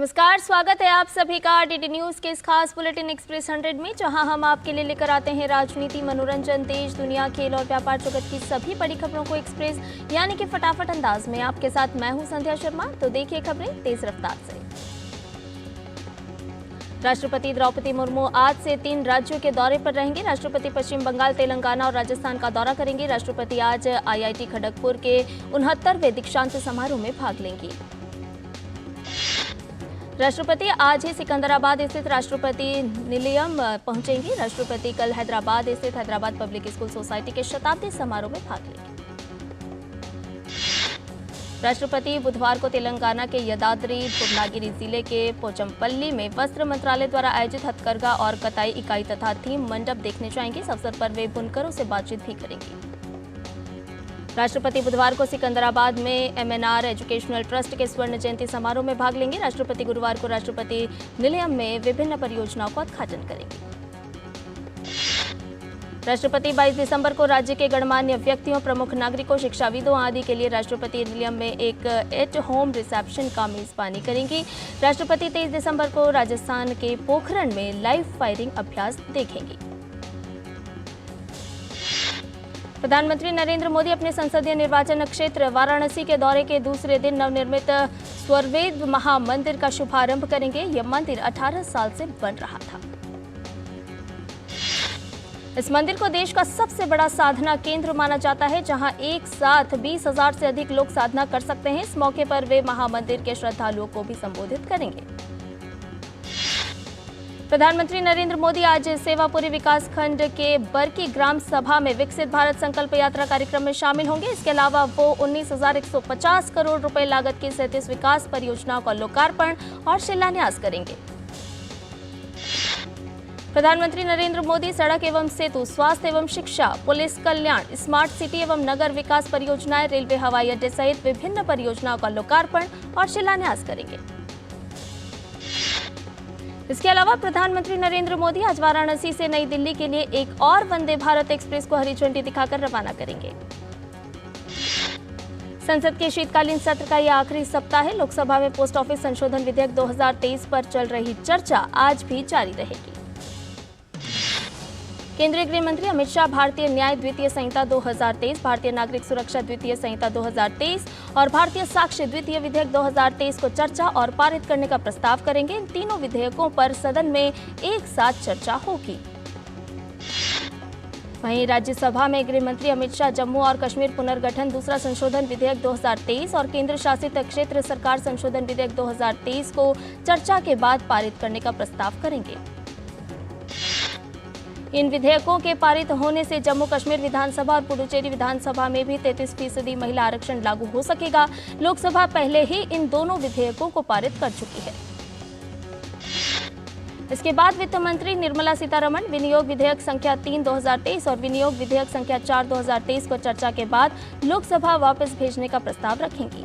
नमस्कार, स्वागत है आप सभी का डीडी न्यूज के इस खास बुलेटिन एक्सप्रेस 100 में, जहां हम आपके लिए लेकर आते हैं राजनीति, मनोरंजन, देश, दुनिया, खेल और व्यापार जगत की सभी बड़ी खबरों को एक्सप्रेस यानी कि फटाफट अंदाज में। आपके साथ मैं हूं संध्या शर्मा। तो देखिए खबरें तेज रफ्तार से। राष्ट्रपति द्रौपदी मुर्मू आज से 3 राज्यों के दौरे पर रहेंगे। राष्ट्रपति पश्चिम बंगाल, तेलंगाना और राजस्थान का दौरा करेंगे। राष्ट्रपति आज IIT खड़गपुर के 69वें दीक्षांत समारोह में भाग लेंगी। राष्ट्रपति आज ही सिकंदराबाद स्थित राष्ट्रपति निलयम पहुंचेंगी। राष्ट्रपति कल हैदराबाद स्थित हैदराबाद पब्लिक स्कूल सोसाइटी के शताब्दी समारोह में भाग लेंगे। राष्ट्रपति बुधवार को तेलंगाना के यदाद्री भुवनागिरी जिले के पोचमपल्ली में वस्त्र मंत्रालय द्वारा आयोजित हथकरघा और कताई इकाई तथा थीम मंडप देखने जाएंगे। इस अवसर पर वे बुनकरों से बातचीत भी करेंगे। राष्ट्रपति बुधवार को सिकंदराबाद में MNR एजुकेशनल ट्रस्ट के स्वर्ण जयंती समारोह में भाग लेंगे। राष्ट्रपति गुरुवार को राष्ट्रपति निलयम में विभिन्न परियोजनाओं का उद्घाटन करेंगे। राष्ट्रपति 22 दिसंबर को राज्य के गणमान्य व्यक्तियों, प्रमुख नागरिकों, शिक्षाविदों आदि के लिए राष्ट्रपति निलयम में एक एट होम रिसेप्शन का मेजबानी करेंगी। राष्ट्रपति 23 दिसंबर को राजस्थान के पोखरण में लाइव फायरिंग अभ्यास देखेंगी। प्रधानमंत्री नरेंद्र मोदी अपने संसदीय निर्वाचन क्षेत्र वाराणसी के दौरे के दूसरे दिन नवनिर्मित स्वर्वेद महामंदिर का शुभारंभ करेंगे। यह मंदिर 18 साल से बन रहा था। इस मंदिर को देश का सबसे बड़ा साधना केंद्र माना जाता है, जहां एक साथ 20,000 से अधिक लोग साधना कर सकते हैं। इस मौके पर वे महामंदिर के श्रद्धालुओं को भी संबोधित करेंगे। प्रधानमंत्री नरेंद्र मोदी आज सेवापुरी विकास खंड के बरकी ग्राम सभा में विकसित भारत संकल्प यात्रा कार्यक्रम में शामिल होंगे। इसके अलावा वो 19,150 करोड़ रुपए लागत की 37 विकास परियोजनाओं का लोकार्पण और शिलान्यास करेंगे। प्रधानमंत्री नरेंद्र मोदी सड़क एवं सेतु, स्वास्थ्य एवं शिक्षा, पुलिस कल्याण, स्मार्ट सिटी एवं नगर विकास परियोजनाएं, रेलवे, हवाई अड्डे सहित विभिन्न परियोजनाओं का लोकार्पण और शिलान्यास करेंगे। इसके अलावा प्रधानमंत्री नरेंद्र मोदी आज वाराणसी से नई दिल्ली के लिए एक और वंदे भारत एक्सप्रेस को हरी झंडी दिखाकर रवाना करेंगे। संसद के शीतकालीन सत्र का यह आखिरी सप्ताह है। लोकसभा में पोस्ट ऑफिस संशोधन विधेयक 2023 पर चल रही चर्चा आज भी जारी रहेगी। केंद्रीय गृह मंत्री अमित शाह भारतीय न्याय द्वितीय संहिता 2023, भारतीय नागरिक सुरक्षा द्वितीय संहिता 2023 और भारतीय साक्ष्य द्वितीय विधेयक 2023 को चर्चा और पारित करने का प्रस्ताव करेंगे। इन तीनों विधेयकों पर सदन में एक साथ चर्चा होगी। वहीं राज्यसभा में गृह मंत्री अमित शाह जम्मू और कश्मीर पुनर्गठन दूसरा संशोधन विधेयक 2023 और केंद्र शासित क्षेत्र सरकार संशोधन विधेयक 2023 को चर्चा के बाद पारित करने का प्रस्ताव करेंगे। इन विधेयकों के पारित होने से जम्मू कश्मीर विधानसभा और पुडुचेरी विधानसभा में भी 33% महिला आरक्षण लागू हो सकेगा। लोकसभा पहले ही इन दोनों विधेयकों को पारित कर चुकी है। इसके बाद वित्त मंत्री निर्मला सीतारमण विनियोग विधेयक संख्या 3 2023 और विनियोग विधेयक संख्या 4 2023 को चर्चा के बाद लोकसभा वापस भेजने का प्रस्ताव रखेंगी।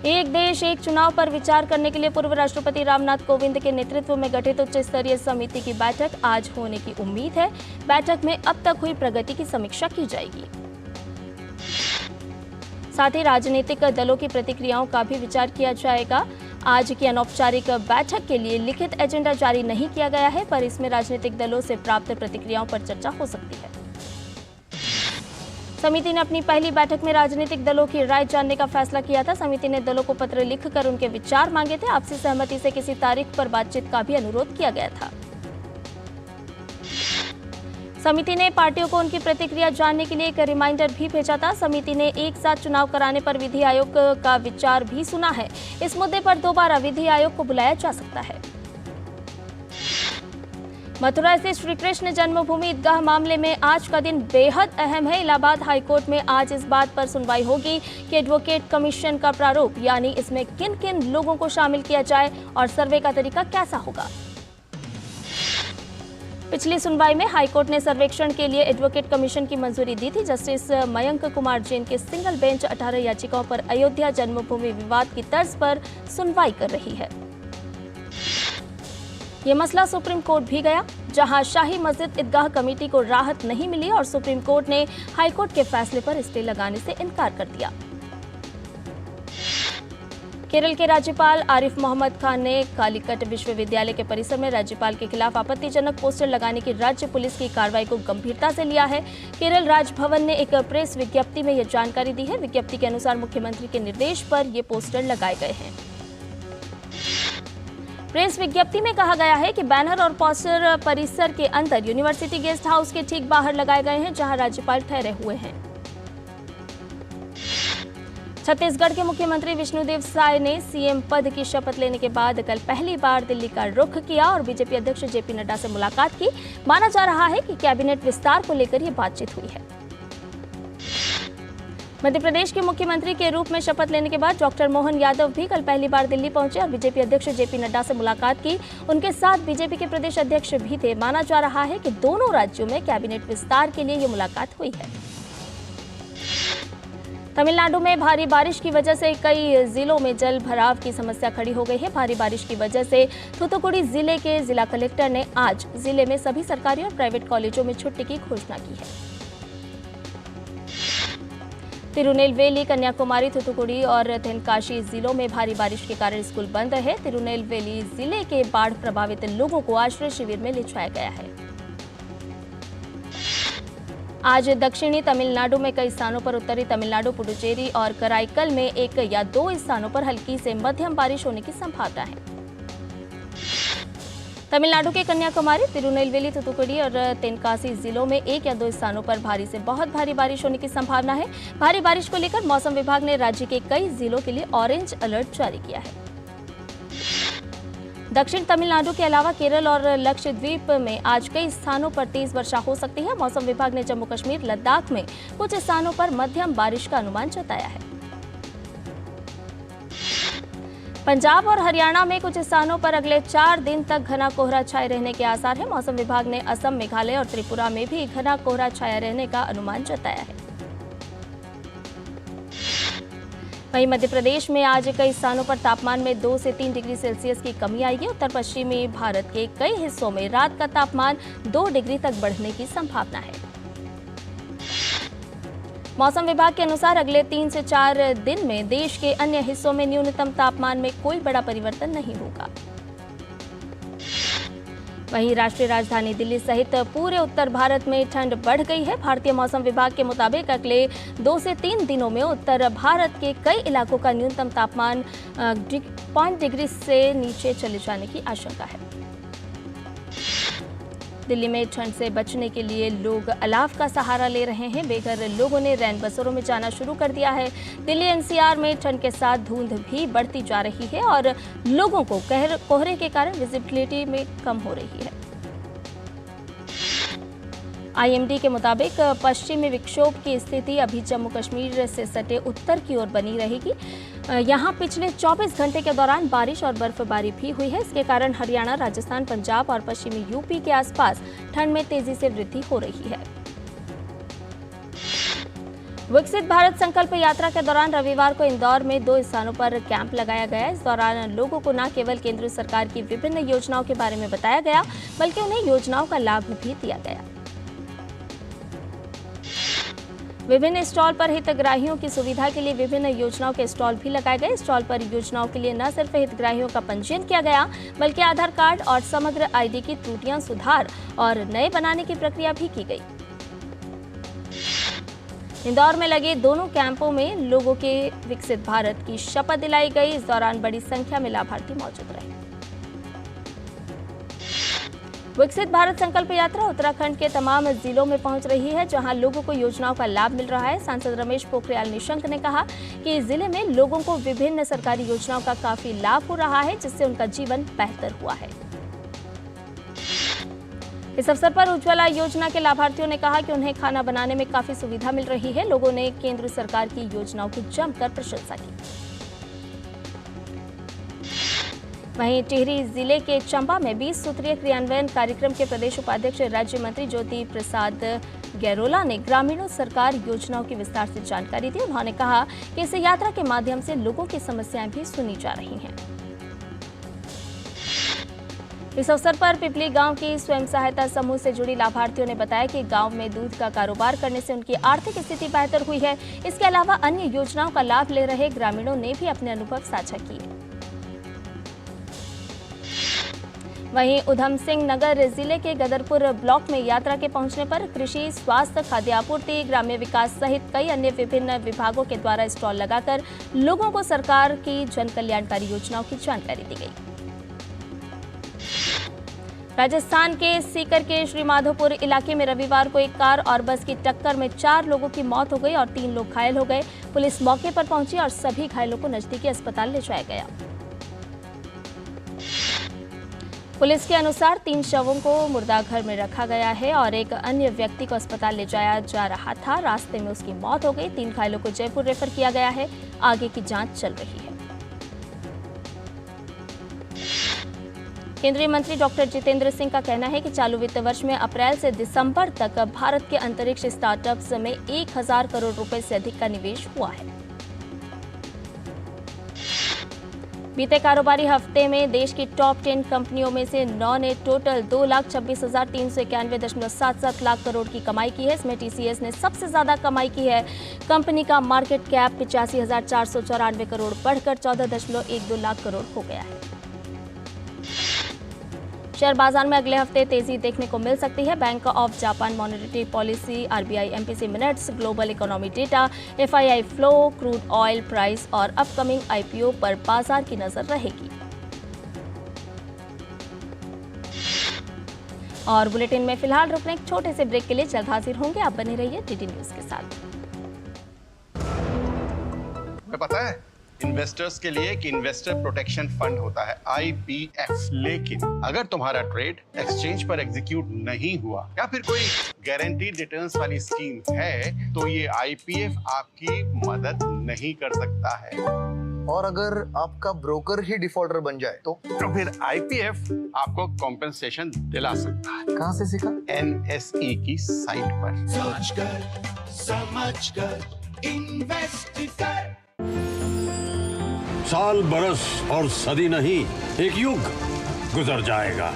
एक देश एक चुनाव पर विचार करने के लिए पूर्व राष्ट्रपति रामनाथ कोविंद के नेतृत्व में गठित उच्च स्तरीय समिति की बैठक आज होने की उम्मीद है। बैठक में अब तक हुई प्रगति की समीक्षा की जाएगी। साथ ही राजनीतिक दलों की प्रतिक्रियाओं का भी विचार किया जाएगा। आज की अनौपचारिक बैठक के लिए लिखित एजेंडा जारी नहीं किया गया है, पर इसमें राजनीतिक दलों से प्राप्त प्रतिक्रियाओं पर चर्चा हो सकती है। समिति ने अपनी पहली बैठक में राजनीतिक दलों की राय जानने का फैसला किया था। समिति ने दलों को पत्र लिखकर उनके विचार मांगे थे। आपसी सहमति से किसी तारीख पर बातचीत का भी अनुरोध किया गया था। समिति ने पार्टियों को उनकी प्रतिक्रिया जानने के लिए एक रिमाइंडर भी भेजा था। समिति ने एक साथ चुनाव कराने पर विधि आयोग का विचार भी सुना है। इस मुद्दे पर दोबारा विधि आयोग को बुलाया जा सकता है। मथुरा स्थित श्री कृष्ण जन्मभूमि ईदगाह मामले में आज का दिन बेहद अहम है। इलाहाबाद हाईकोर्ट में आज इस बात पर सुनवाई होगी कि एडवोकेट कमीशन का प्रारूप यानी इसमें किन किन लोगों को शामिल किया जाए और सर्वे का तरीका कैसा होगा। पिछली सुनवाई में हाईकोर्ट ने सर्वेक्षण के लिए एडवोकेट कमीशन की मंजूरी दी थी। जस्टिस मयंक कुमार जैन की सिंगल बेंच 18 याचिकाओं पर अयोध्या जन्मभूमि विवाद की तर्ज पर सुनवाई कर रही है। ये मसला सुप्रीम कोर्ट भी गया, जहां शाही मस्जिद ईदगाह कमेटी को राहत नहीं मिली और सुप्रीम कोर्ट ने हाईकोर्ट के फैसले पर स्टे लगाने से इनकार कर दिया। केरल के राज्यपाल आरिफ मोहम्मद खान ने कालीकट विश्वविद्यालय के परिसर में राज्यपाल के खिलाफ आपत्तिजनक पोस्टर लगाने की राज्य पुलिस की कार्रवाई को गंभीरता से लिया है। केरल राजभवन ने एक प्रेस विज्ञप्ति में यह जानकारी दी है। विज्ञप्ति के अनुसार मुख्यमंत्री के निर्देश पर ये पोस्टर लगाए गए हैं। प्रेस विज्ञप्ति में कहा गया है कि बैनर और पोस्टर परिसर के अंदर यूनिवर्सिटी गेस्ट हाउस के ठीक बाहर लगाए गए हैं, जहां राज्यपाल ठहरे हुए हैं। छत्तीसगढ़ के मुख्यमंत्री विष्णुदेव साय ने सीएम पद की शपथ लेने के बाद कल पहली बार दिल्ली का रुख किया और बीजेपी अध्यक्ष जेपी नड्डा से मुलाकात की। माना जा रहा है कि कैबिनेट विस्तार को लेकर यह बातचीत हुई है। मध्य प्रदेश के मुख्यमंत्री के रूप में शपथ लेने के बाद डॉक्टर मोहन यादव भी कल पहली बार दिल्ली पहुंचे और बीजेपी अध्यक्ष जेपी नड्डा से मुलाकात की। उनके साथ बीजेपी के प्रदेश अध्यक्ष भी थे। माना जा रहा है कि दोनों राज्यों में कैबिनेट विस्तार के लिए यह मुलाकात हुई है। तमिलनाडु में भारी बारिश की वजह से कई जिलों में जल भराव की समस्या खड़ी हो गई है। भारी बारिश की वजह से थूथुकुडी जिले के जिला कलेक्टर ने आज जिले में सभी सरकारी और प्राइवेट कॉलेजों में छुट्टी की घोषणा की है। तिरुनेलवेली, कन्याकुमारी, थूथुकुडी और तेनकाशी जिलों में भारी बारिश के कारण स्कूल बंद है। तिरुनेलवेली जिले के बाढ़ प्रभावित लोगों को आश्रय शिविर में ले जाया गया है। आज दक्षिणी तमिलनाडु में कई स्थानों पर, उत्तरी तमिलनाडु, पुडुचेरी और कराईकल में एक या दो स्थानों पर हल्की से मध्यम बारिश होने की संभावना है। तमिलनाडु के कन्याकुमारी, तिरुनेलवेली, थूथुकुडी और तेनकासी जिलों में एक या दो स्थानों पर भारी से बहुत भारी बारिश होने की संभावना है। भारी बारिश को लेकर मौसम विभाग ने राज्य के कई जिलों के लिए ऑरेंज अलर्ट जारी किया है। दक्षिण तमिलनाडु के अलावा केरल और लक्षद्वीप में आज कई स्थानों पर तेज वर्षा हो सकती है। मौसम विभाग ने जम्मू कश्मीर, लद्दाख में कुछ स्थानों पर मध्यम बारिश का अनुमान जताया है। पंजाब और हरियाणा में कुछ स्थानों पर अगले 4 दिन तक घना कोहरा छाए रहने के आसार है। मौसम विभाग ने असम, मेघालय और त्रिपुरा में भी घना कोहरा छाया रहने का अनुमान जताया है। वहीं मध्य प्रदेश में आज कई स्थानों पर तापमान में 2 से 3 डिग्री सेल्सियस की कमी आएगी। उत्तर पश्चिमी भारत के कई हिस्सों में रात का तापमान 2 डिग्री तक बढ़ने की संभावना है। मौसम विभाग के अनुसार अगले 3 से 4 दिन में देश के अन्य हिस्सों में न्यूनतम तापमान में कोई बड़ा परिवर्तन नहीं होगा। वहीं राष्ट्रीय राजधानी दिल्ली सहित पूरे उत्तर भारत में ठंड बढ़ गई है। भारतीय मौसम विभाग के मुताबिक अगले 2 से 3 दिनों में उत्तर भारत के कई इलाकों का न्यूनतम तापमान 5 डिग्री से नीचे चले जाने की आशंका है। दिल्ली में ठंड से बचने के लिए लोग अलाव का सहारा ले रहे हैं। बेघर लोगों ने रैन बसेरों में जाना शुरू कर दिया है। दिल्ली एनसीआर में ठंड के साथ धुंध भी बढ़ती जा रही है और लोगों को कोहरे के कारण विजिबिलिटी में कम हो रही है। आईएमडी के मुताबिक पश्चिमी विक्षोभ की स्थिति अभी जम्मू कश्मीर से सटे उत्तर की ओर बनी रहेगी। यहां पिछले 24 घंटे के दौरान बारिश और बर्फबारी भी हुई है। इसके कारण हरियाणा, राजस्थान, पंजाब और पश्चिमी यूपी के आसपास ठंड में तेजी से वृद्धि हो रही है। विकसित भारत संकल्प यात्रा के दौरान रविवार को इंदौर में 2 स्थानों पर कैंप लगाया गया। इस दौरान लोगों को न केवल केंद्र सरकार की विभिन्न योजनाओं के बारे में बताया गया, बल्कि उन्हें योजनाओं का लाभ भी दिया गया। विभिन्न स्टॉल पर हितग्राहियों की सुविधा के लिए विभिन्न योजनाओं के स्टॉल भी लगाए गए। स्टॉल पर योजनाओं के लिए न सिर्फ हितग्राहियों का पंजीयन किया गया, बल्कि आधार कार्ड और समग्र आईडी की त्रुटियां सुधार और नए बनाने की प्रक्रिया भी की गई। इंदौर में लगे दोनों कैंपों में लोगों के विकसित भारत की शपथ दिलाई गई। इस दौरान बड़ी संख्या में लाभार्थी मौजूद रहे। विकसित भारत संकल्प यात्रा उत्तराखंड के तमाम जिलों में पहुंच रही है, जहां लोगों को योजनाओं का लाभ मिल रहा है। सांसद रमेश पोखरियाल निशंक ने कहा कि जिले में लोगों को विभिन्न सरकारी योजनाओं का काफी लाभ हो रहा है, जिससे उनका जीवन बेहतर हुआ है। इस अवसर पर उज्ज्वला योजना के लाभार्थियों ने कहा कि उन्हें खाना बनाने में काफी सुविधा मिल रही है। लोगों ने केंद्र सरकार की योजनाओं की जमकर प्रशंसा की। वहीं टिहरी जिले के चंबा में 20 सूत्रीय क्रियान्वयन कार्यक्रम के प्रदेश उपाध्यक्ष राज्य मंत्री ज्योति प्रसाद गैरोला ने ग्रामीणों सरकार योजनाओं की विस्तार से जानकारी दी। उन्होंने कहा कि इस यात्रा के माध्यम से लोगों की समस्याएं भी सुनी जा रही हैं। इस अवसर पर पिपली गांव की स्वयं सहायता समूह से जुड़ी लाभार्थियों ने बताया कि गांव में दूध का कारोबार करने से उनकी आर्थिक स्थिति बेहतर हुई है। इसके अलावा अन्य योजनाओं का लाभ ले रहे ग्रामीणों ने भी अपने अनुभव साझा किए। वहीं उधम सिंह नगर जिले के गदरपुर ब्लॉक में यात्रा के पहुंचने पर कृषि, स्वास्थ्य, खाद्य आपूर्ति, ग्राम्य विकास सहित कई अन्य विभिन्न विभागों के द्वारा स्टॉल लगाकर लोगों को सरकार की जन कल्याणकारी योजनाओं की जानकारी दी गई। राजस्थान के सीकर के श्रीमाधोपुर इलाके में रविवार को एक कार और बस की टक्कर में 4 लोगों की मौत हो गई और 3 लोग घायल हो गए। पुलिस मौके पर पहुंची और सभी घायलों को नजदीकी अस्पताल ले जाया गया। पुलिस के अनुसार 3 शवों को मुर्दाघर में रखा गया है और एक अन्य व्यक्ति को अस्पताल ले जाया जा रहा था। रास्ते में उसकी मौत हो गई। 3 घायलों को जयपुर रेफर किया गया है। आगे की जांच चल रही है। केंद्रीय मंत्री डॉक्टर जितेंद्र सिंह का कहना है कि चालू वित्त वर्ष में अप्रैल से दिसंबर तक भारत के अंतरिक्ष स्टार्टअप्स में 1000 करोड़ रुपए से अधिक का निवेश हुआ है। बीते कारोबारी हफ्ते में देश की टॉप 10 कंपनियों में से 9 ने टोटल 2,26,391.77 लाख करोड़ की कमाई की है। इसमें टीसीएस ने सबसे ज्यादा कमाई की है। कंपनी का मार्केट कैप 85,494 करोड़ बढ़कर 14.12 लाख करोड़ हो गया है। शेयर बाजार में अगले हफ्ते तेजी देखने को मिल सकती है। Bank of Japan monetary policy, RBI MPC minutes, global economy data, FII flow, crude oil price और अपकमिंग आईपीओ पर बाजार की नजर रहेगी। और बुलेटिन में फिलहाल रुकने एक छोटे से ब्रेक के लिए जल्द हाजिर होंगे। आप बने रहिए डीडी न्यूज के साथ। पता है इन्वेस्टर्स के लिए कि इन्वेस्टर प्रोटेक्शन फंड होता है IPF, लेकिन अगर तुम्हारा ट्रेड एक्सचेंज पर एग्जीक्यूट नहीं हुआ या फिर कोई गारंटीड रिटर्न्स वाली स्कीम है तो ये IPF आपकी मदद नहीं कर सकता है। और अगर आपका ब्रोकर ही डिफॉल्टर बन जाए तो फिर IPF आपको कॉम्पेंसेशन दिला सकता है। कहाँ से सीखा? NSE की साइट पर। सोचकर समझकर इन्वेस्ट कर। साल, बरस और सदी नहीं, एक युग गुजर जाएगा।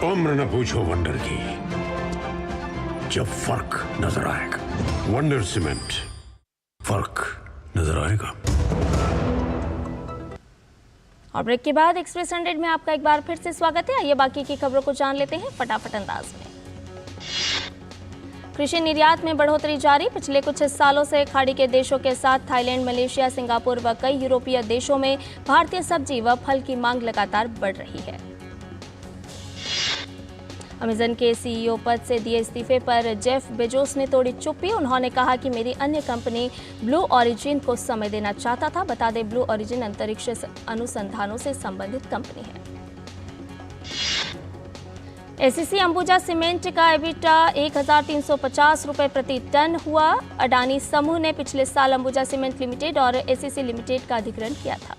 उम्र न पूछो वंडर की, जब फर्क नजर आएगा। वंडर सीमेंट, फर्क नजर आएगा। और ब्रेक के बाद एक्सप्रेस 100 में आपका एक बार फिर से स्वागत है। आइए बाकी की खबरों को जान लेते हैं फटाफट अंदाज में। कृषि निर्यात में बढ़ोतरी जारी। पिछले कुछ सालों से खाड़ी के देशों के साथ थाईलैंड, मलेशिया, सिंगापुर व कई यूरोपीय देशों में भारतीय सब्जी व फल की मांग लगातार बढ़ रही है। अमेजन के सीईओ पद से दिए इस्तीफे पर जेफ बेजोस ने तोड़ी चुप्पी। उन्होंने कहा कि मेरी अन्य कंपनी ब्लू ओरिजिन को समय देना चाहता था। बता दें, ब्लू ओरिजिन अंतरिक्ष अनुसंधानों से संबंधित कंपनी है। एसीसी अंबुजा सीमेंट का एबिटा 1,350 रुपए प्रति टन हुआ। अडानी समूह ने पिछले साल अंबुजा सीमेंट लिमिटेड और एसीसी लिमिटेड का अधिग्रहण किया था।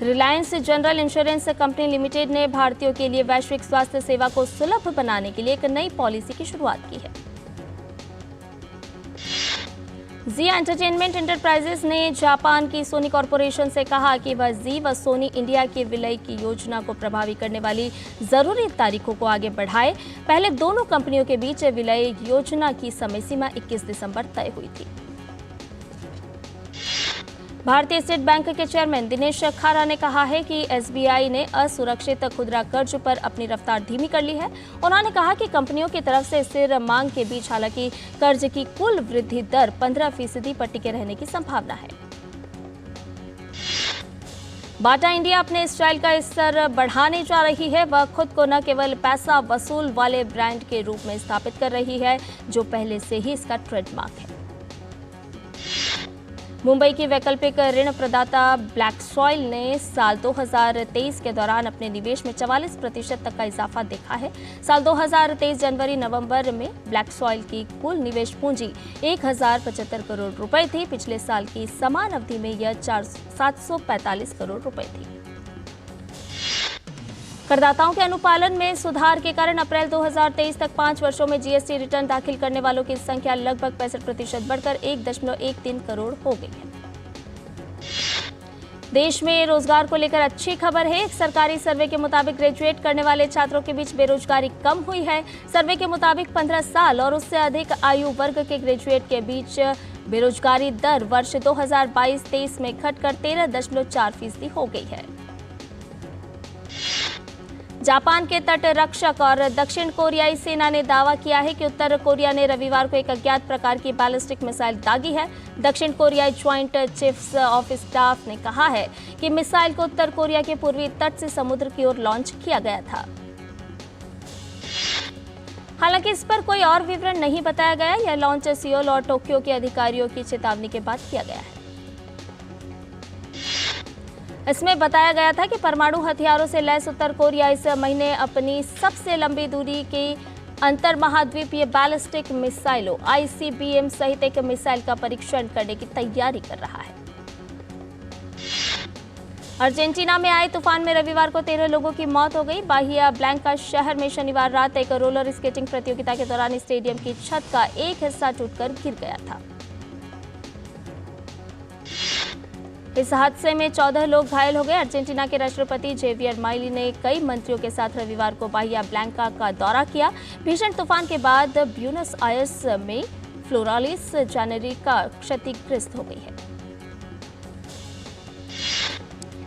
Reliance general insurance company limited ने भारतीयों के लिए वैश्विक स्वास्थ्य सेवा को सुलभ बनाने के लिए एक नई पॉलिसी की शुरुआत की है। जी एंटरटेनमेंट एंटरप्राइजेस ने जापान की सोनी कॉरपोरेशन से कहा कि वह जी व सोनी इंडिया के विलय की योजना को प्रभावी करने वाली जरूरी तारीखों को आगे बढ़ाए। पहले दोनों कंपनियों के बीच विलय योजना की समय सीमा 21 दिसंबर तय हुई थी। भारतीय स्टेट बैंक के चेयरमैन दिनेश खारा ने कहा है कि एसबीआई ने असुरक्षित खुदरा कर्ज पर अपनी रफ्तार धीमी कर ली है। उन्होंने कहा कि कंपनियों की तरफ से स्थिर मांग के बीच हालांकि कर्ज की कुल वृद्धि दर 15% पर टिके रहने की संभावना है। बाटा इंडिया अपने स्टाइल का स्तर बढ़ाने जा रही है। वह खुद को न केवल पैसा वसूल वाले ब्रांड के रूप में स्थापित कर रही है, जो पहले से ही इसका ट्रेडमार्क है। मुंबई की वैकल्पिक ऋण प्रदाता ब्लैक सॉइल ने साल 2023 के दौरान अपने निवेश में 44% तक का इजाफा देखा है। साल 2023 जनवरी-नवंबर में ब्लैक सॉइल की कुल निवेश पूंजी 1075 करोड़ रुपए थी। पिछले साल की समान अवधि में यह 745 करोड़ रुपए थी। करदाताओं के अनुपालन में सुधार के कारण अप्रैल 2023 तक 5 वर्षों में जीएसटी रिटर्न दाखिल करने वालों की संख्या लगभग 65% बढ़कर 1.13 करोड़ हो गई है। देश में रोजगार को लेकर अच्छी खबर है। एक सरकारी सर्वे के मुताबिक ग्रेजुएट करने वाले छात्रों के बीच बेरोजगारी कम हुई है। सर्वे के मुताबिक 15 साल और उससे अधिक आयु वर्ग के ग्रेजुएट के बीच बेरोजगारी दर वर्ष 2022-23 में घटकर 13.4% हो गई है। जापान के तट रक्षक और दक्षिण कोरियाई सेना ने दावा किया है कि उत्तर कोरिया ने रविवार को एक अज्ञात प्रकार की बैलिस्टिक मिसाइल दागी है। दक्षिण कोरियाई ज्वाइंट चीफ्स ऑफ स्टाफ ने कहा है कि मिसाइल को उत्तर कोरिया के पूर्वी तट से समुद्र की ओर लॉन्च किया गया था। हालांकि इस पर कोई और विवरण नहीं बताया गया। यह लॉन्च सियोल और टोक्यो के अधिकारियों की चेतावनी के बाद किया गया है। इसमें बताया गया था कि परमाणु हथियारों से लैस उत्तर कोरिया इस महीने अपनी सबसे लंबी दूरी की अंतर महाद्वीपीय बैलिस्टिक मिसाइलों ICBM सहित एक मिसाइल का परीक्षण करने की तैयारी कर रहा है। अर्जेंटीना में आए तूफान में रविवार को 13 लोगों की मौत हो गई। बाहिया ब्लैंका शहर में शनिवार रात एक रोलर स्केटिंग प्रतियोगिता के दौरान स्टेडियम की छत का एक हिस्सा टूटकर गिर गया था। इस हादसे में 14 लोग घायल हो गए। अर्जेंटीना के राष्ट्रपति जेवियर माइली ने कई मंत्रियों के साथ रविवार को बाहिया ब्लैंका का दौरा किया। भीषण तूफान के बाद ब्यूनस आयर्स में फ्लोरालिस जेनेरिका क्षतिग्रस्त हो गई है।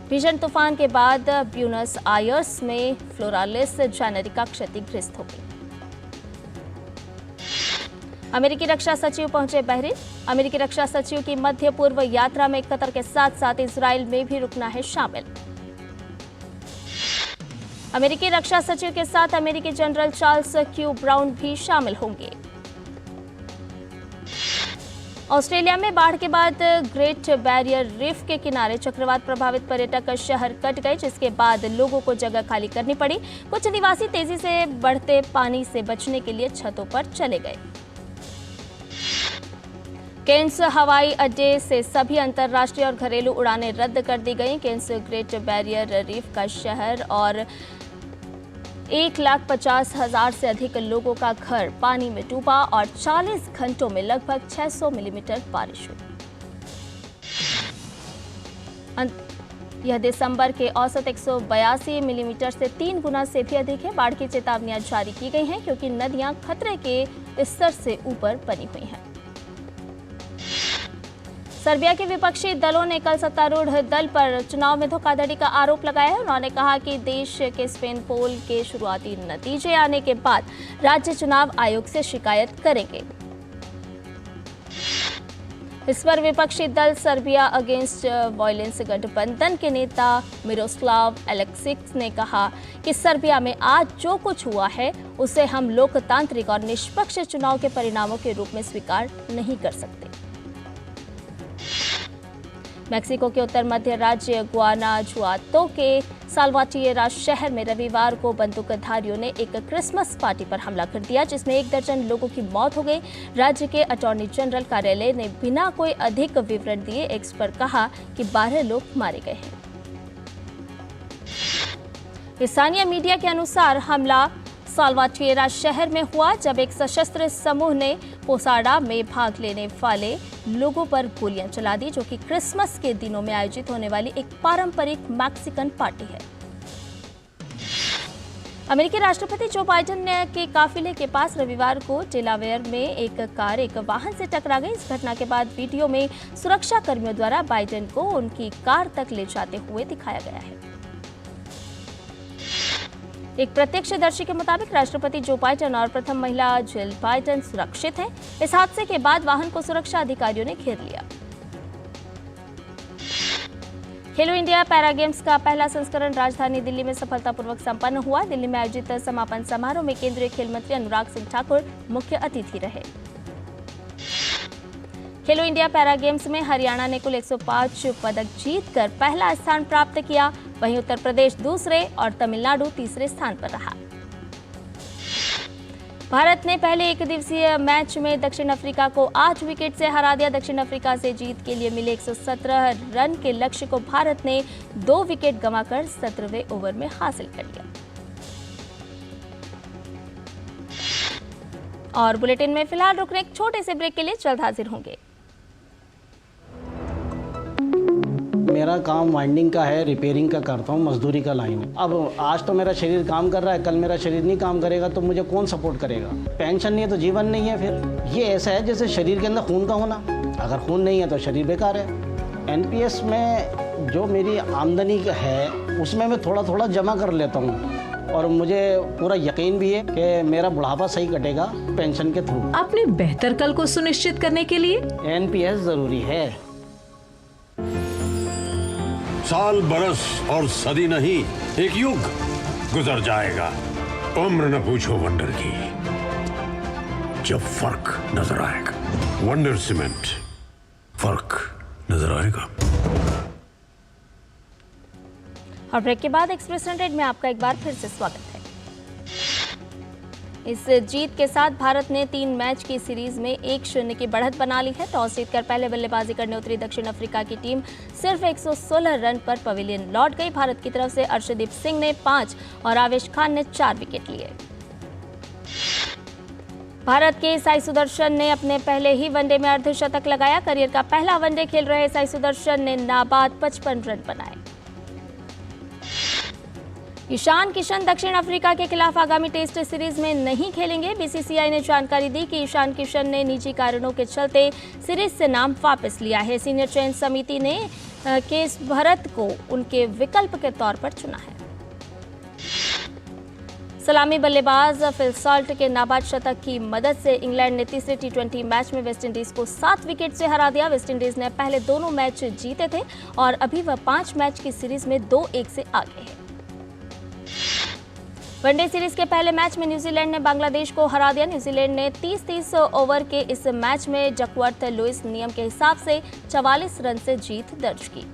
भीषण तूफान के बाद ब्यूनस आयर्स में फ्लोरालिस जेनेरिका क्षतिग्रस्त हो गई। अमेरिकी रक्षा सचिव पहुंचे बहरीन। अमेरिकी रक्षा सचिव की मध्य पूर्व यात्रा में कतर के साथ साथ इजराइल में भी रुकना है शामिल। अमेरिकी रक्षा सचिव के साथ अमेरिकी जनरल चार्ल्स क्यू ब्राउन भी शामिल होंगे। ऑस्ट्रेलिया में बाढ़ के बाद ग्रेट बैरियर रीफ के किनारे चक्रवात प्रभावित पर्यटक शहर कट गए, जिसके बाद लोगों को जगह खाली करनी पड़ी। कुछ निवासी तेजी से बढ़ते पानी से बचने के लिए छतों पर चले गए। केन्स हवाई अड्डे से सभी अंतर्राष्ट्रीय और घरेलू उड़ानें रद्द कर दी गई। केन्स ग्रेट बैरियर रीफ का शहर और 1,50,000 से अधिक लोगों का घर पानी में डूबा और 40 घंटों में लगभग 600 मिलीमीटर बारिश हुई। यह दिसंबर के औसत 182 मिलीमीटर से 3 गुना से भी अधिक है। बाढ़ की चेतावनियां जारी की गई हैं क्योंकि नदियां खतरे के स्तर से ऊपर बनी हुई हैं। सर्बिया के विपक्षी दलों ने कल सत्तारूढ़ दल पर चुनाव में धोखाधड़ी का आरोप लगाया है। उन्होंने कहा कि देश के स्पेन पोल के शुरुआती नतीजे आने के बाद राज्य चुनाव आयोग से शिकायत करेंगे। इस पर विपक्षी दल सर्बिया अगेंस्ट वायलेंस गठबंधन के नेता मिरोस्लाव एलेक्सिक ने कहा कि सर्बिया में आज जो कुछ हुआ है उसे हम लोकतांत्रिक और निष्पक्ष चुनाव के परिणामों के रूप में स्वीकार नहीं कर सकते। मैक्सिको के उत्तर मध्य राज्य गुआनाजुआतो के साल्वाटिएरा शहर में रविवार को बंदूकधारियों ने एक क्रिसमस पार्टी पर हमला कर दिया, जिसमें 1 दर्जन लोगों की मौत हो गई। राज्य के अटॉर्नी जनरल कार्यालय ने बिना कोई अधिक विवरण दिए एक्स पर कहा कि 12 लोग मारे गए हैं। स्थानीय मीडिया के अनुसार हमला साल्वाटिएरा शहर में हुआ जब एक सशस्त्र समूह ने पोसाडा में भाग लेने वाले लोगों पर गोलियां चला दी, जो कि क्रिसमस के दिनों में आयोजित होने वाली एक पारंपरिक मैक्सिकन पार्टी है। अमेरिकी राष्ट्रपति जो बाइडेन के काफिले के पास रविवार को डेलावेयर में एक कार एक वाहन से टकरा गई। इस घटना के बाद वीडियो में सुरक्षा कर्मियों द्वारा बाइडेन को उनकी कार तक ले जाते हुए दिखाया गया है। एक प्रत्यक्षदर्शी के मुताबिक राष्ट्रपति जो बाइडेन और प्रथम महिला जिल बाइडेन सुरक्षित हैं। इस हादसे के बाद वाहन को सुरक्षा अधिकारियों ने घेर लिया। खेलो इंडिया पैरा गेम्स का पहला संस्करण राजधानी दिल्ली में सफलतापूर्वक संपन्न हुआ। दिल्ली में आयोजित समापन समारोह में केंद्रीय खेल मंत्री अनुराग सिंह ठाकुर मुख्य अतिथि रहे। खेलो इंडिया पैरा गेम्स में हरियाणा ने कुल 105 पदक जीतकर पहला स्थान प्राप्त किया। वहीं उत्तर प्रदेश दूसरे और तमिलनाडु तीसरे स्थान पर रहा। भारत ने पहले एक दिवसीय मैच में दक्षिण अफ्रीका को 8 विकेट से हरा दिया। दक्षिण अफ्रीका से जीत के लिए मिले 117 रन के लक्ष्य को भारत ने 2 विकेट गंवाकर 17वें ओवर में हासिल कर लिया। और बुलेटिन में फिलहाल रुकने एक छोटे से ब्रेक के लिए जल्द हाजिर होंगे। मेरा काम वाइंडिंग का है, रिपेयरिंग का करता हूँ, मजदूरी का लाइन है। अब आज तो मेरा शरीर काम कर रहा है, कल मेरा शरीर नहीं काम करेगा तो मुझे कौन सपोर्ट करेगा? पेंशन नहीं है तो जीवन नहीं है। फिर ये ऐसा है जैसे शरीर के अंदर खून का होना, अगर खून नहीं है तो शरीर बेकार है। एनपीएस में जो मेरी आमदनी है उसमें मैं थोड़ा थोड़ा जमा कर लेता हूँ और मुझे पूरा यकीन भी है कि मेरा बुढ़ापा सही कटेगा पेंशन के थ्रू। अपने बेहतर कल को सुनिश्चित करने के लिए एनपीएस जरूरी है। साल बरस और सदी नहीं, एक युग गुजर जाएगा। उम्र न पूछो वंडर की, जब फर्क नजर आएगा। वंडर सीमेंट, फर्क नजर आएगा। और ब्रेक के बाद एक्सप्रेस 100 में आपका एक बार फिर से स्वागत है। इस जीत के साथ भारत ने 3 मैच की सीरीज में 1-0 की बढ़त बना ली है। टॉस जीतकर पहले बल्लेबाजी करने उतरी दक्षिण अफ्रीका की टीम सिर्फ 116 रन पर पवेलियन लौट गई। भारत की तरफ से अर्शदीप सिंह ने 5 और आवेश खान ने 4 विकेट लिए। भारत के साई सुदर्शन ने अपने पहले ही वनडे में अर्धशतक लगाया। करियर का पहला वनडे खेल रहे साई सुदर्शन ने नाबाद 55 रन बनाए। ईशान किशन दक्षिण अफ्रीका के खिलाफ आगामी टेस्ट सीरीज में नहीं खेलेंगे। बीसीसीआई ने जानकारी दी कि ईशान किशन ने निजी कारणों के चलते सीरीज से नाम वापस लिया है। सीनियर चयन समिति ने केस भरत को उनके विकल्प के तौर पर चुना है। सलामी बल्लेबाज फिल सॉल्ट के नाबाद शतक की मदद से इंग्लैंड ने तीसरे टी20 मैच में वेस्टइंडीज को 7 विकेट से हरा दिया। वेस्टइंडीज ने पहले दोनों मैच जीते थे और अभी वह 5 मैच की सीरीज में 2-1 से आगे है। वनडे सीरीज के पहले मैच में न्यूजीलैंड ने बांग्लादेश को हरा दिया। न्यूजीलैंड ने 30-30 ओवर के इस मैच में जकवर्थ लुइस नियम के हिसाब से 44 रन से जीत दर्ज की।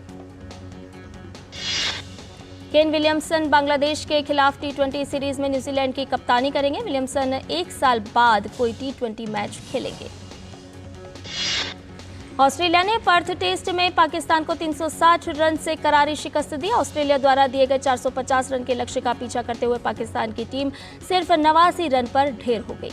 केन विलियमसन बांग्लादेश के खिलाफ टी20 सीरीज में न्यूजीलैंड की कप्तानी करेंगे। विलियमसन 1 साल बाद कोई टी20 मैच खेलेंगे। ऑस्ट्रेलिया ने पर्थ टेस्ट में पाकिस्तान को 360 रन से करारी शिकस्त दी। ऑस्ट्रेलिया द्वारा दिए गए 450 रन के लक्ष्य का पीछा करते हुए पाकिस्तान की टीम सिर्फ 89 रन पर ढेर हो गई।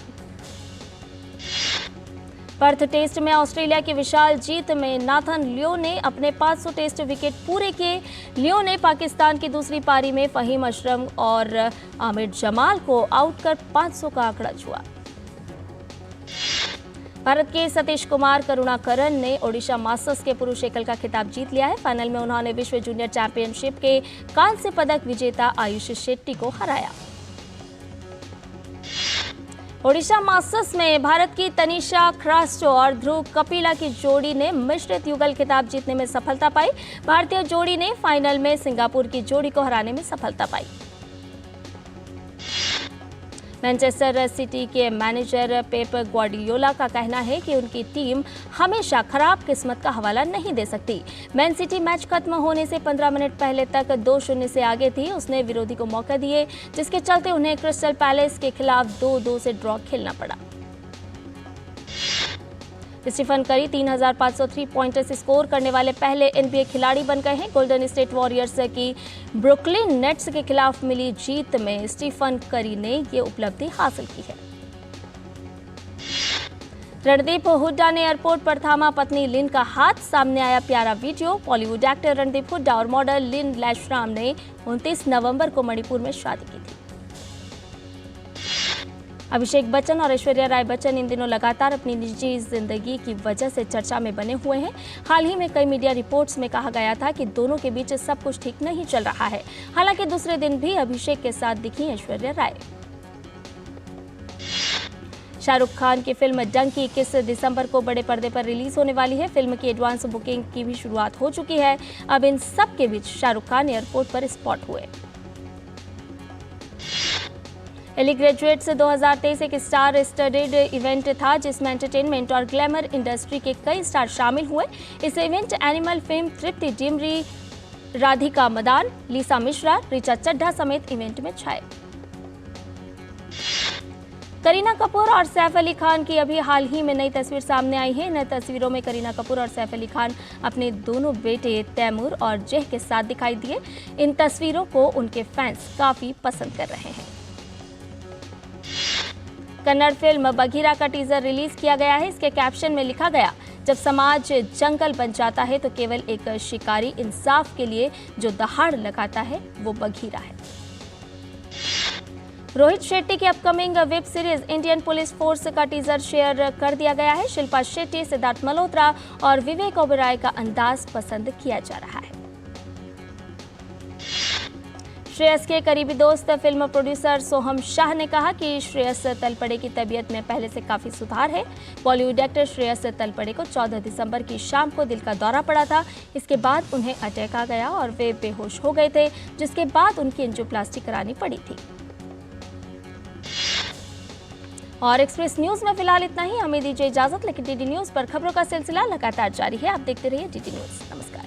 पर्थ टेस्ट में ऑस्ट्रेलिया की विशाल जीत में नाथन लियो ने अपने 500 टेस्ट विकेट पूरे किए। लियो ने पाकिस्तान की दूसरी पारी में फहीम अशरफ और आमिर जमाल को आउट कर 500 का आंकड़ा छुआ। भारत के सतीश कुमार करुणाकरन ने ओडिशा मास्टर्स के पुरुष एकल का खिताब जीत लिया है। फाइनल में उन्होंने विश्व जूनियर चैंपियनशिप के कांस्य पदक विजेता आयुष शेट्टी को हराया। ओडिशा मास्टर्स में भारत की तनिषा ख्रास्टो और ध्रुव कपिला की जोड़ी ने मिश्रित युगल खिताब जीतने में सफलता पाई। भारतीय जोड़ी ने फाइनल में सिंगापुर की जोड़ी को हराने में सफलता पाई। मैनचेस्टर सिटी के मैनेजर पेप ग्वार्डियोला का कहना है कि उनकी टीम हमेशा खराब किस्मत का हवाला नहीं दे सकती। मैन सिटी मैच खत्म होने से 15 मिनट पहले तक 2-0 से आगे थी। उसने विरोधी को मौका दिए, जिसके चलते उन्हें क्रिस्टल पैलेस के खिलाफ 2-2 से ड्रॉ खेलना पड़ा। स्टीफन करी 3503 पॉइंट्स स्कोर करने वाले पहले एनबीए खिलाड़ी बन गए हैं। गोल्डन स्टेट वॉरियर्स की ब्रुकलिन नेट्स के खिलाफ मिली जीत में स्टीफन करी ने ये उपलब्धि हासिल की है। रणदीप हुड्डा ने एयरपोर्ट पर थामा पत्नी लिन का हाथ। सामने आया प्यारा वीडियो। बॉलीवुड एक्टर रणदीप हुड्डा और मॉडल लिन लैशराम ने 29 नवंबर को मणिपुर में शादी की थी। अभिषेक बच्चन और ऐश्वर्या राय बच्चन इन दिनों लगातार अपनी निजी जिंदगी की वजह से चर्चा में बने हुए हैं। हाल ही में कई मीडिया रिपोर्ट्स में कहा गया था कि दोनों के बीच सब कुछ ठीक नहीं चल रहा है। हालांकि दूसरे दिन भी अभिषेक के साथ दिखी ऐश्वर्या राय। शाहरुख खान की फिल्म डंकी 21 दिसंबर को बड़े पर्दे पर रिलीज होने वाली है। फिल्म की एडवांस बुकिंग की भी शुरुआत हो चुकी है। अब इन सब के बीच शाहरुख खान एयरपोर्ट पर स्पॉट हुए। एली ग्रेजुएट्स 2023 एक स्टार स्टडेड इवेंट था, जिसमें एंटरटेनमेंट और ग्लैमर इंडस्ट्री के कई स्टार शामिल हुए। इस इवेंट एनिमल फेम तृप्ति डिमरी, राधिका मदान, लीसा मिश्रा, ऋचा चड्ढा समेत इवेंट में छाए। करीना कपूर और सैफ अली खान की अभी हाल ही में नई तस्वीर सामने आई है। इन तस्वीरों में करीना कपूर और सैफ अली खान अपने दोनों बेटे तैमूर और जह के साथ दिखाई दिए। इन तस्वीरों को उनके फैंस काफी पसंद कर रहे हैं। कन्नड़ फिल्म बघीरा का टीजर रिलीज किया गया है। इसके कैप्शन में लिखा गया, जब समाज जंगल बन जाता है तो केवल एक शिकारी इंसाफ के लिए जो दहाड़ लगाता है वो बघीरा है। रोहित शेट्टी की upcoming web series Indian police force का टीजर शेयर कर दिया गया है। शिल्पा शेट्टी, सिद्धार्थ मल्होत्रा और विवेक ओबेरॉय का अंदाज पसंद किया जा रहा है। श्रेयस के करीबी दोस्त फिल्म प्रोड्यूसर सोहम शाह ने कहा कि श्रेयस तलपड़े की तबीयत में पहले से काफी सुधार है। बॉलीवुड एक्टर श्रेयस तलपड़े को 14 दिसंबर की शाम को दिल का दौरा पड़ा था। इसके बाद उन्हें अटैक आ गया और वे बेहोश हो गए थे, जिसके बाद उनकी एंजियोप्लास्टी करानी पड़ी थी। और एक्सप्रेस न्यूज में फिलहाल इतना ही। हमें दीजिए इजाजत, लेकिन डीडी न्यूज पर खबरों का सिलसिला लगातार जारी है। आप देखते रहिए डीडी न्यूज। नमस्कार।